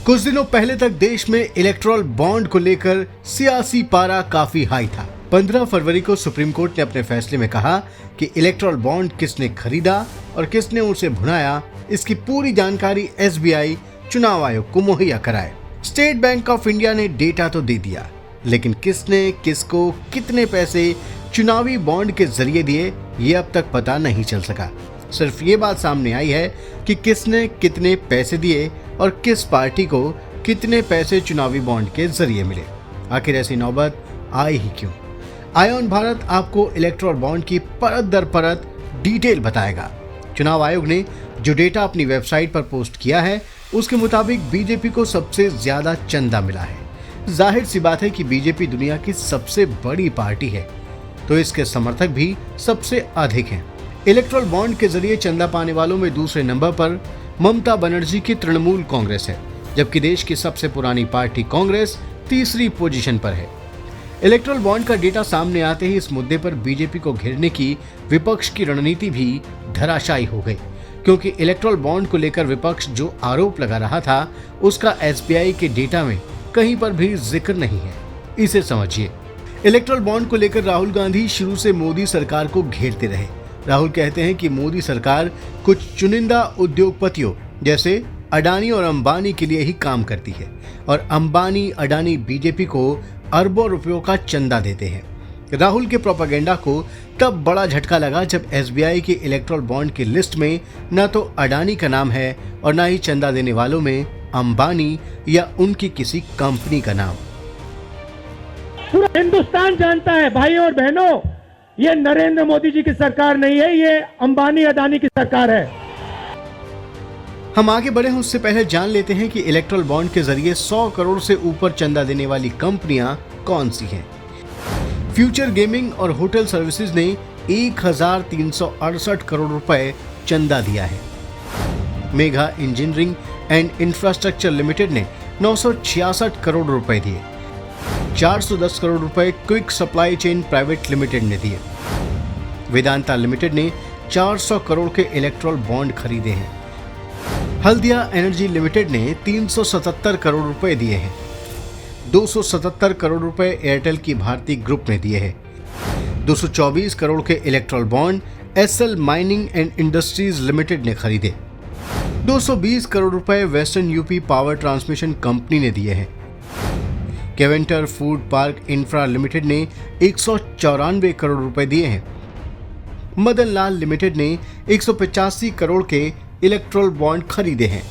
कुछ दिनों पहले तक देश में इलेक्टोरल बॉन्ड को लेकर सियासी पारा काफी हाई था। 15 फरवरी को सुप्रीम कोर्ट ने अपने फैसले में कहा कि इलेक्टोरल बॉन्ड किसने खरीदा और किसने उसे भुनाया, इसकी पूरी जानकारी एसबीआई चुनाव आयोग को मुहैया कराए। स्टेट बैंक ऑफ इंडिया ने डेटा तो दे दिया, लेकिन किसने किसको कितने पैसे चुनावी बॉन्ड के जरिए दिए ये अब तक पता नहीं चल सका। सिर्फ ये बात सामने आई है कि किसने कितने पैसे दिए और किस पार्टी को कितने पैसे चुनावी बॉन्ड के जरिए मिले। आखिर ऐसी नौबत आई ही क्यों? आयोन भारत आपको इलेक्टोरल बॉन्ड की परत दर परत डिटेल बताएगा। चुनाव आयोग ने जो डेटा अपनी वेबसाइट पर पोस्ट किया है उसके मुताबिक बीजेपी को सबसे ज्यादा चंदा मिला है। जाहिर सी बात है कि बीजेपी दुनिया की सबसे बड़ी पार्टी है, तो इसके समर्थक भी सबसे अधिक हैं। इलेक्टोरल बॉन्ड के जरिए चंदा पाने वालों में दूसरे नंबर पर ममता बनर्जी की तृणमूल कांग्रेस है, जबकि देश की सबसे पुरानी पार्टी कांग्रेस तीसरी पोजीशन पर है। इलेक्टोरल बॉन्ड का डेटा सामने आते ही इस मुद्दे पर बीजेपी को घेरने की विपक्ष की रणनीति भी धराशायी हो गई, क्योंकि इलेक्टोरल बॉन्ड को लेकर विपक्ष जो आरोप लगा रहा था उसका एसबीआई के डेटा में कहीं पर भी जिक्र नहीं है। इसे समझिए। इलेक्टोरल बॉन्ड को लेकर राहुल गांधी शुरू से मोदी सरकार को घेरते रहे। राहुल कहते हैं कि मोदी सरकार कुछ चुनिंदा उद्योगपतियों जैसे अडानी और अंबानी के लिए ही काम करती है और अंबानी अडानी बीजेपी को अरबों रुपयों का चंदा देते हैं। राहुल के प्रोपेगेंडा को तब बड़ा झटका लगा जब एसबीआई के इलेक्टोरल बॉन्ड की लिस्ट में न तो अडानी का नाम है और न ही चंदा देने वालों में अंबानी या उनकी किसी कंपनी का नाम। पूरा हिंदुस्तान जानता है भाइयों और बहनों, ये नरेंद्र मोदी जी की सरकार नहीं है, ये अंबानी अडानी की सरकार है। हम आगे बढ़े हैं उससे पहले जान लेते हैं कि इलेक्टोरल बॉन्ड के जरिए 100 करोड़ से ऊपर चंदा देने वाली कंपनियां कौन सी हैं। फ्यूचर गेमिंग और होटल सर्विसेज ने 1368 करोड़ रुपए चंदा दिया है। Mega engineering and infrastructure limited ने 966 करोड़ रुपए दिए। 410 करोड़ रुपए quick supply chain private limited ने दिए। वेदांता लिमिटेड ने 400 करोड़ के इलेक्टोरल बॉन्ड खरीदे हैं। हल्दिया एनर्जी लिमिटेड ने 377 करोड़ रुपए दिए हैं। 277 करोड़ रुपए एयरटेल की भारती ग्रुप ने दिए हैं। 224 करोड़ के electoral bond SL mining and industries limited ने खरीदे। 220 करोड़ रुपए western UP power transmission company ने दिए हैं। Keventer food park infra limited ने 194 करोड़ रुपए दिए हैं। मदन लाल लिमिटेड ने 185 करोड़ के इलेक्टोरल बॉन्ड खरीदे हैं।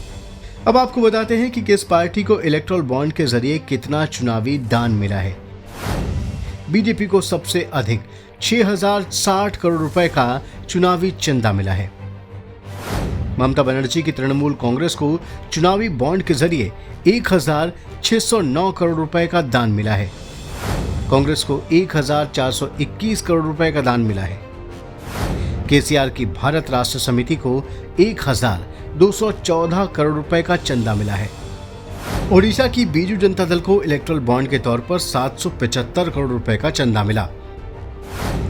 अब आपको बताते हैं कि किस पार्टी को इलेक्टोरल बॉन्ड के जरिए कितना चुनावी दान मिला है। बीजेपी को सबसे अधिक 6060 करोड़ रुपए का चुनावी चंदा मिला है। ममता बनर्जी की तृणमूल कांग्रेस को चुनावी बॉन्ड के जरिए 1609 करोड़ रुपए का दान मिला है। कांग्रेस को 1421 करोड़ रुपए का दान मिला है। केसीआर की भारत राष्ट्र समिति को 1214 करोड़ रुपए का चंदा मिला है। ओडिशा की बीजू जनता दल को इलेक्टोरल बॉन्ड के तौर पर 775 करोड़ रुपए का चंदा मिला।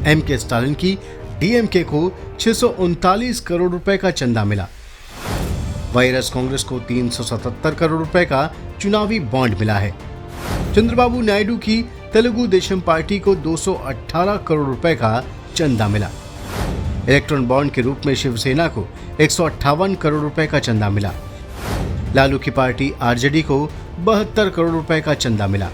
एमके स्टालिन की डीएमके को 639 करोड़ रुपए का चंदा मिला। वायरस कांग्रेस को 377 करोड़ रुपए का चुनावी बॉन्ड मिला है। चंद्रबाबू नायडू की तेलुगु देशम पार्टी को 218 करोड़ रुपए का चंदा मिला। इलेक्ट्रॉन बॉन्ड के रूप में शिवसेना को 158 करोड़ रुपए का चंदा मिला। लालू की पार्टी आरजेडी को 72 करोड़ रुपए का चंदा मिला।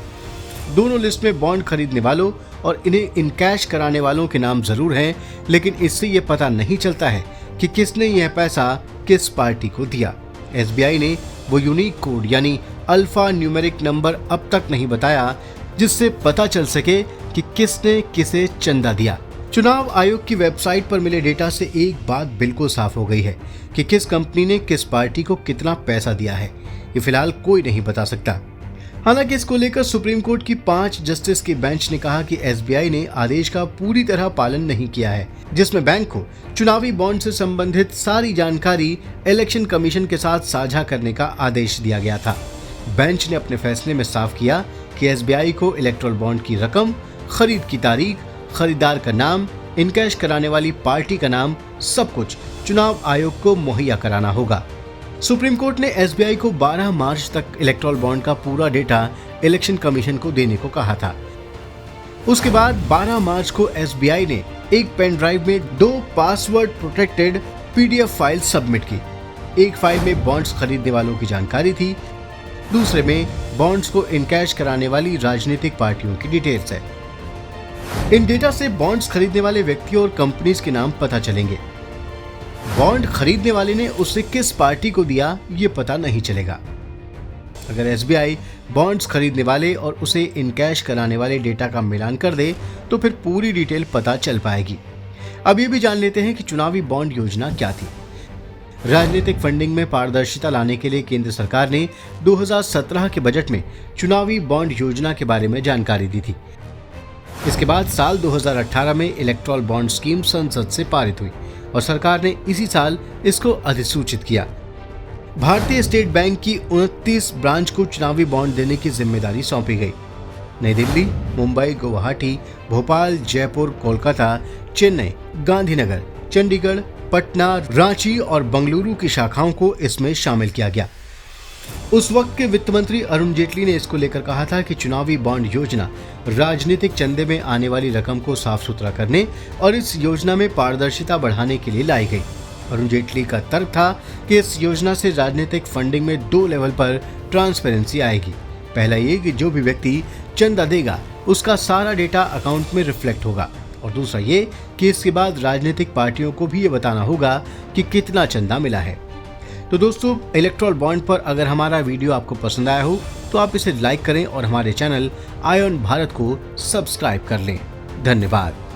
दोनों लिस्ट में बॉन्ड खरीदने वालों और इन्हें इनकैश कराने वालों के नाम जरूर हैं, लेकिन इससे यह पता नहीं चलता है कि किसने यह पैसा किस पार्टी को दिया। एसबीआई ने वो यूनिक कोड यानी अल्फा न्यूमेरिक नंबर अब तक नहीं बताया जिससे पता चल सके कि किसने किसे चंदा दिया। चुनाव आयोग की वेबसाइट पर मिले डेटा से एक बात बिल्कुल साफ हो गई है कि किस कंपनी ने किस पार्टी को कितना पैसा दिया है, ये फिलहाल कोई नहीं बता सकता। हालांकि इसको लेकर सुप्रीम कोर्ट की 5 जस्टिस की बेंच ने कहा कि एसबीआई ने आदेश का पूरी तरह पालन नहीं किया है, जिसमें बैंक को चुनावी बॉन्ड से संबंधित सारी जानकारी इलेक्शन कमीशन के साथ साझा करने का आदेश दिया गया था। बेंच ने अपने फैसले में साफ किया कि एसबीआई को इलेक्टोरल बॉन्ड की रकम, खरीद की तारीख, खरीदार का नाम, इनकैश कराने वाली पार्टी का नाम, सब कुछ चुनाव आयोग को मुहैया कराना होगा। सुप्रीम कोर्ट ने एसबीआई को 12 मार्च तक इलेक्टोरल बॉन्ड का पूरा डेटा इलेक्शन कमीशन को देने को कहा था। उसके बाद 12 मार्च को एसबीआई ने एक पेन ड्राइव में 2 password protected PDF file submit की। एक फाइल में बॉन्ड्स खरीदने वालों की जानकारी थी, दूसरे में बॉन्ड्स को इनकैश कराने वाली राजनीतिक पार्टियों की डिटेल्स है। इन डेटा से बॉन्ड्स खरीदने वाले व्यक्तियों और कंपनीज के नाम पता चलेंगे। बॉन्ड खरीदने वाले ने उसे किस पार्टी को दिया ये पता नहीं चलेगा। अगर एसबीआई बॉन्ड्स खरीदने वाले और उसे इनकैश कराने वाले डेटा का मिलान कर दे तो फिर पूरी डिटेल पता चल पाएगी। अब ये भी जान लेते हैं कि चुनावी बॉन्ड योजना क्या थी। राजनीतिक फंडिंग में पारदर्शिता लाने के लिए केंद्र सरकार ने 2017 के बजट में चुनावी बॉन्ड योजना के बारे में जानकारी दी थी। इसके बाद साल 2018 में इलेक्टोरल बॉन्ड स्कीम संसद से पारित हुई और सरकार ने इसी साल इसको अधिसूचित किया। भारतीय स्टेट बैंक की 29 ब्रांच को चुनावी बॉन्ड देने की जिम्मेदारी सौंपी गई। नई दिल्ली, मुंबई, गुवाहाटी, भोपाल, जयपुर, कोलकाता, चेन्नई, गांधीनगर, चंडीगढ़, पटना, रांची और बंगलुरु की शाखाओं को इसमें शामिल किया गया। उस वक्त के वित्त मंत्री अरुण जेटली ने इसको लेकर कहा था कि चुनावी बॉन्ड योजना राजनीतिक चंदे में आने वाली रकम को साफ सुथरा करने और इस योजना में पारदर्शिता बढ़ाने के लिए लाई गई। अरुण जेटली का तर्क था कि इस योजना से राजनीतिक फंडिंग में 2 लेवल पर ट्रांसपेरेंसी आएगी। पहला ये कि जो भी व्यक्ति चंदा देगा उसका सारा डेटा अकाउंट में रिफ्लेक्ट होगा, और दूसरा ये कि इसके बाद राजनीतिक पार्टियों को भी ये बताना होगा कि कितना चंदा मिला है। तो दोस्तों, इलेक्टोरल बॉन्ड पर अगर हमारा वीडियो आपको पसंद आया हो तो आप इसे लाइक करें और हमारे चैनल आईऑन भारत को सब्सक्राइब कर लें। धन्यवाद।